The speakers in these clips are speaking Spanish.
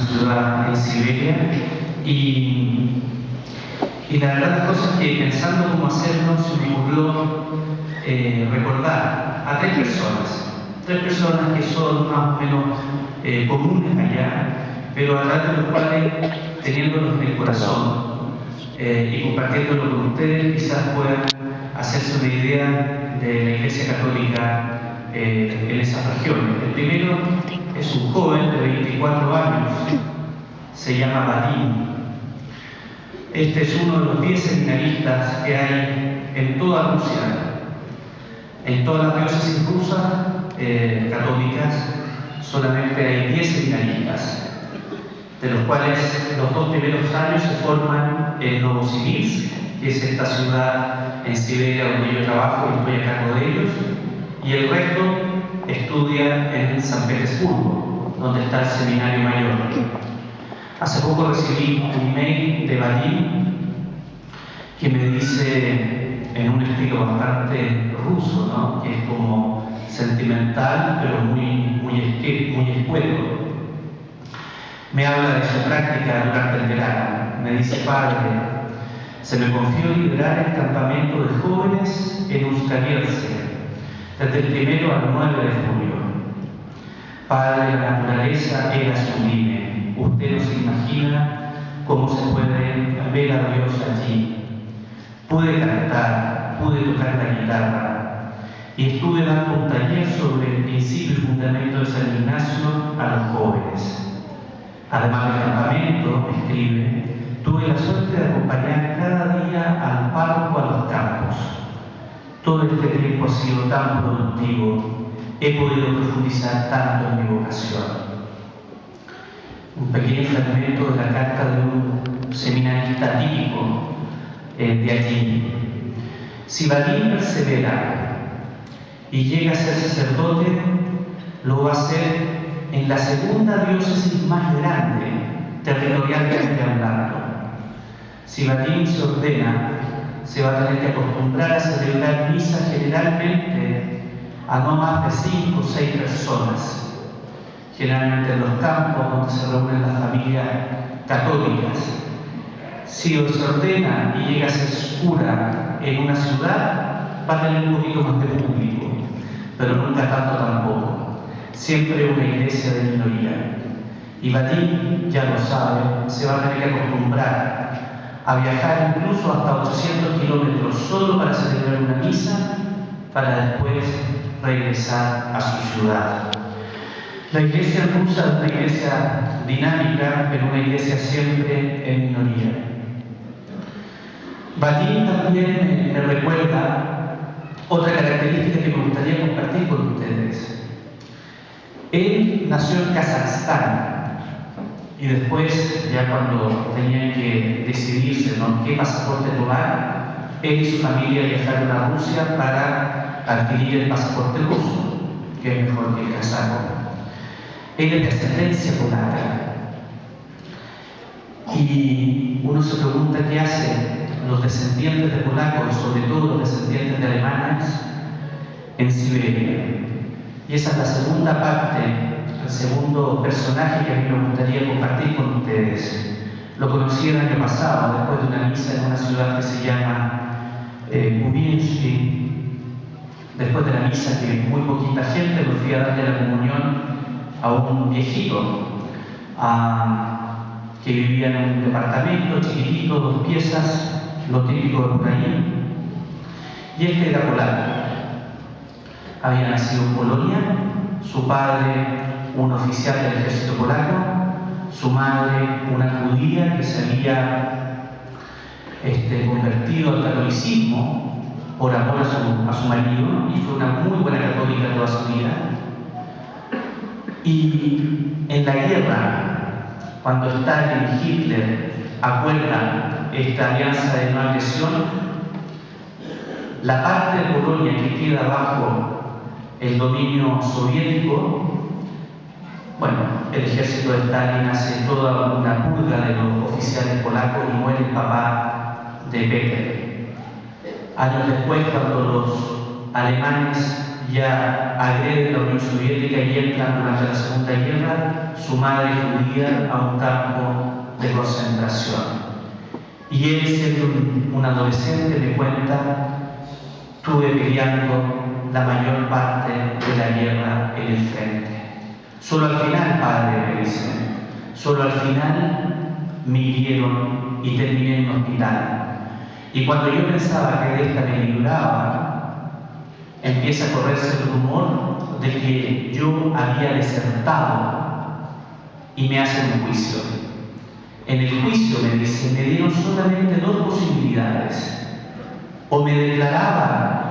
ciudad en Siberia y la verdad las cosas que pensando cómo hacerlo se me ocurrió recordar a tres personas que son más o menos comunes allá, pero a través de los cuales, teniéndolos en el corazón y compartiéndolo con ustedes, quizás puedan hacerse una idea de la Iglesia Católica en esas regiones. El primero es un joven de 24 años, se llama Vadim. Este es uno de los 10 seminaristas que hay en toda Rusia. En todas las diócesis rusas católicas solamente hay 10 seminaristas, de los cuales los 2 primeros años se forman en Novosibirsk, que es esta ciudad en Siberia donde yo trabajo y estoy a cargo de ellos, y el resto estudia en San Petersburgo, donde está el seminario mayor. Hace poco recibí un email de Vadim que me dice, en un estilo bastante ruso, ¿no?, que es como sentimental, pero muy escueto. Me habla de su práctica durante el verano. Me dice: padre, se me confió liderar el campamento de jóvenes en Uzhkayelsk desde el 1 al 9 de julio. Padre, la naturaleza era sublime. Usted no se imagina cómo se puede ver a Dios allí. Pude cantar, pude tocar la guitarra y estuve dando un taller sobre el principio y fundamento de San Ignacio a los jóvenes. Además del campamento, escribe, tuve la suerte de acompañar cada día al párroco a los campos. Todo este tiempo ha sido tan productivo, he podido profundizar tanto en mi vocación. Un pequeño fragmento de la carta de un seminarista típico de allí. Si Vadim persevera y llega a ser sacerdote, lo va a hacer en la segunda diócesis más grande, territorialmente hablando. Si Vadim se ordena, se va a tener que acostumbrar a celebrar misa generalmente a no más de 5 o 6 personas, generalmente en los campos donde se reúnen las familias católicas. Si se ordena y llega a ser cura en una ciudad, va a tener un poquito más de público, pero nunca tanto tampoco. Siempre una iglesia de minoría. Y Vadim, ya lo sabe, se va a tener que acostumbrar a viajar incluso hasta 800 kilómetros solo para celebrar una misa, para después regresar a su ciudad. La iglesia rusa es una iglesia dinámica, pero una iglesia siempre en minoría. Vadim también me recuerda otra característica que me gustaría compartir con ustedes. Él nació en Kazajstán y después, ya cuando tenían que decidirse, ¿no?, qué pasaporte tomar, él y su familia viajaron a Rusia para adquirir el pasaporte ruso, que es mejor que el kazajo. Él es de ascendencia polaca. Y uno se pregunta qué hacen los descendientes de polacos, sobre todo los descendientes de alemanes, en Siberia. Y esa es la segunda parte, el segundo personaje que a mí me gustaría compartir con ustedes. Lo conocí el año pasado, después de una misa en una ciudad que se llama Kubinsky. Después de la misa, que muy poquita gente, me fui a darle la comunión a un viejito que vivía en un departamento chiquitito, 2 piezas, lo típico de por ahí. Y este era polaco. Había nacido en Polonia, su padre un oficial del ejército polaco, su madre una judía que se había convertido al catolicismo por amor a su marido, y fue una muy buena católica toda su vida. Y en la guerra, cuando Stalin y Hitler acuerdan esta alianza de no agresión, la parte de Polonia que queda bajo el dominio soviético, bueno, el ejército de Stalin hace toda una purga de los oficiales polacos y muere el papá de Peter. Años después, cuando los alemanes ya agreden la Unión Soviética y entran durante la Segunda Guerra, su madre judía, a un campo de concentración. Y él, siendo un adolescente, me cuenta: estuve peleando la mayor parte de la guerra en el frente. Solo al final, padre, me dice, solo al final me hirieron y terminé en un hospital. Y cuando yo pensaba que de esta me libraba, empieza a correrse el rumor de que yo había desertado y me hacen un juicio. En el juicio, me dice, me dieron solamente dos posibilidades: o me declaraba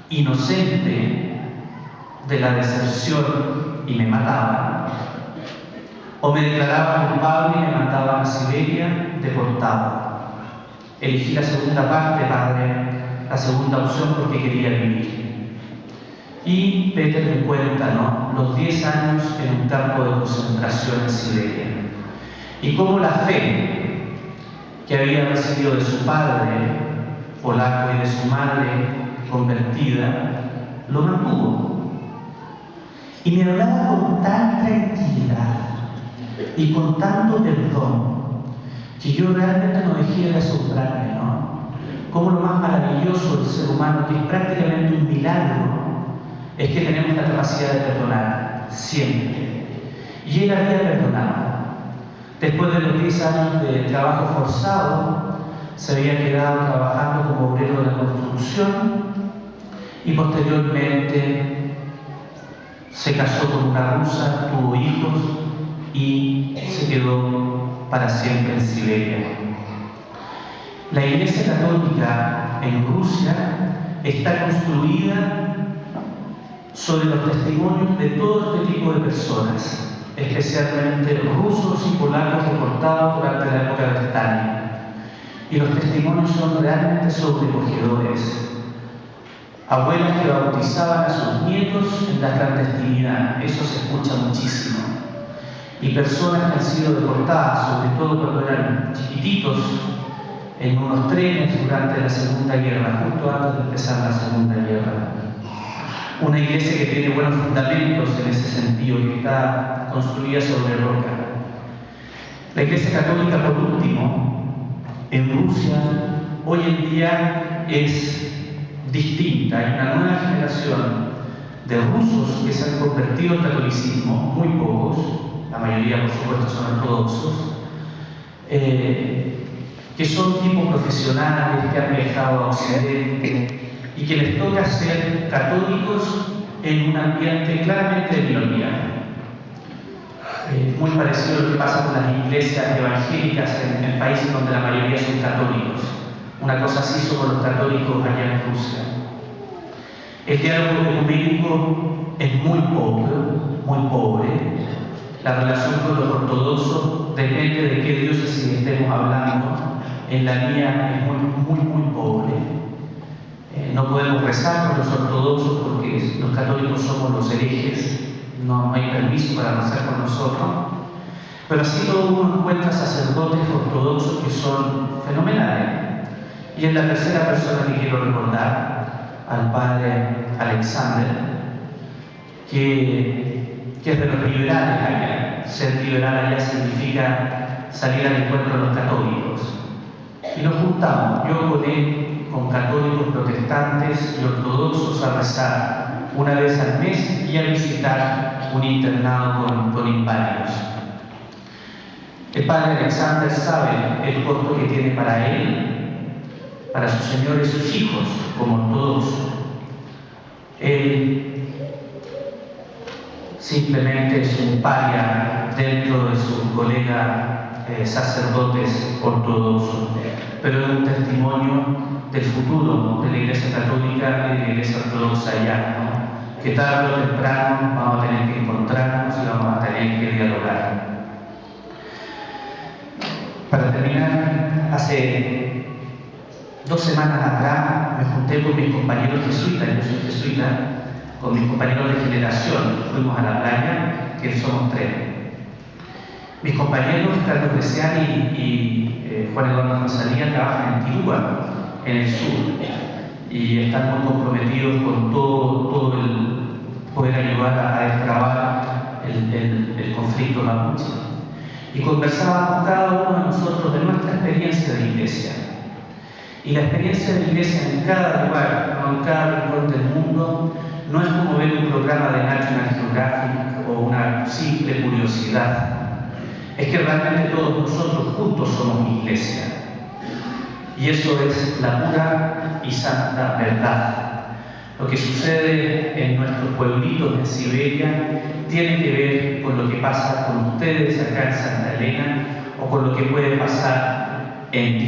inocente de la deserción y me mataban, o me declaraba culpable y me mandaban a Siberia deportado. Elegí la segunda parte, padre, la segunda opción, porque quería vivir. Y Peter me cuenta, ¿no?, los 10 años en un campo de concentración en Siberia. Y cómo la fe que había recibido de su padre polaco y de su madre convertida lo mantuvo. Y me hablaba con tanta tranquilidad y con tanto perdón que yo realmente no dejé de asombrarme, ¿no? Como lo más maravilloso del ser humano, que es prácticamente un milagro, es que tenemos la capacidad de perdonar, siempre. Y él había perdonado. Después de los 10 años de trabajo forzado, se había quedado trabajando como obrero de la construcción y posteriormente se casó con una rusa, tuvo hijos y se quedó para siempre en Siberia. La Iglesia Católica en Rusia está construida sobre los testimonios de todo este tipo de personas, especialmente rusos y polacos deportados durante la época de Stalin. Y los testimonios son realmente sobrecogedores. Abuelas que bautizaban a sus nietos en la clandestinidad, eso se escucha muchísimo. Y personas que han sido deportadas, sobre todo cuando eran chiquititos, en unos trenes durante la Segunda Guerra, justo antes de empezar la Segunda Guerra. Una iglesia que tiene buenos fundamentos en ese sentido, que está construida sobre roca. La Iglesia Católica, por último, en Rusia, hoy en día es distinta. Hay una nueva generación de rusos que se han convertido al catolicismo, muy pocos, la mayoría por supuesto son ortodoxos, que son tipos profesionales que han viajado a Occidente y que les toca ser católicos en un ambiente claramente de minoría. Muy parecido a lo que pasa con las iglesias evangélicas en países donde la mayoría son católicos. Una cosa así somos los católicos allá en Rusia. El diálogo ecuménico es muy pobre. La relación con los ortodoxos depende de qué diócesis estemos hablando. En la mía es muy pobre. No podemos rezar con los ortodoxos porque los católicos somos los herejes, no hay permiso para rezar con nosotros. Pero así todo uno encuentra sacerdotes ortodoxos que son fenomenales. Y es la tercera persona que quiero recordar, al padre Alexander, que es de los liberales allá. Ser liberal allá significa salir al encuentro de los católicos. Y nos juntamos, yo con él, con católicos, protestantes y ortodoxos, a rezar una vez al mes y a visitar un internado con inválidos. El padre Alexander sabe el costo que tiene para él, para su señor y sus hijos, como ortodoxo. Él simplemente es un paria dentro de sus colegas sacerdotes ortodoxos, pero es un testimonio del futuro de la Iglesia Católica y de la Iglesia Ortodoxa allá, ¿no? Que tarde o temprano vamos a tener que encontrarnos y vamos a tener que dialogar. Para terminar, hace 2 semanas atrás me junté con mis compañeros jesuitas, yo soy jesuita, con mis compañeros de generación, fuimos a la playa, que somos 3. Mis compañeros, Carlos Bresciani y Juan Eduardo Rosalía, trabajan en Tirúa, en el sur. y están muy comprometidos con todo el poder ayudar a destrabar el conflicto mapuche. Y conversábamos cada uno de nosotros de nuestra experiencia de iglesia. Y la experiencia de iglesia en cada lugar, en cada rincón del mundo, no es como ver un programa de National Geographic o una simple curiosidad. Es que realmente todos nosotros juntos somos iglesia. Y eso es la pura y santa verdad. Lo que sucede en nuestros pueblitos en Siberia tiene que ver con lo que pasa con ustedes acá en Santa Elena o con lo que puede pasar en Tito.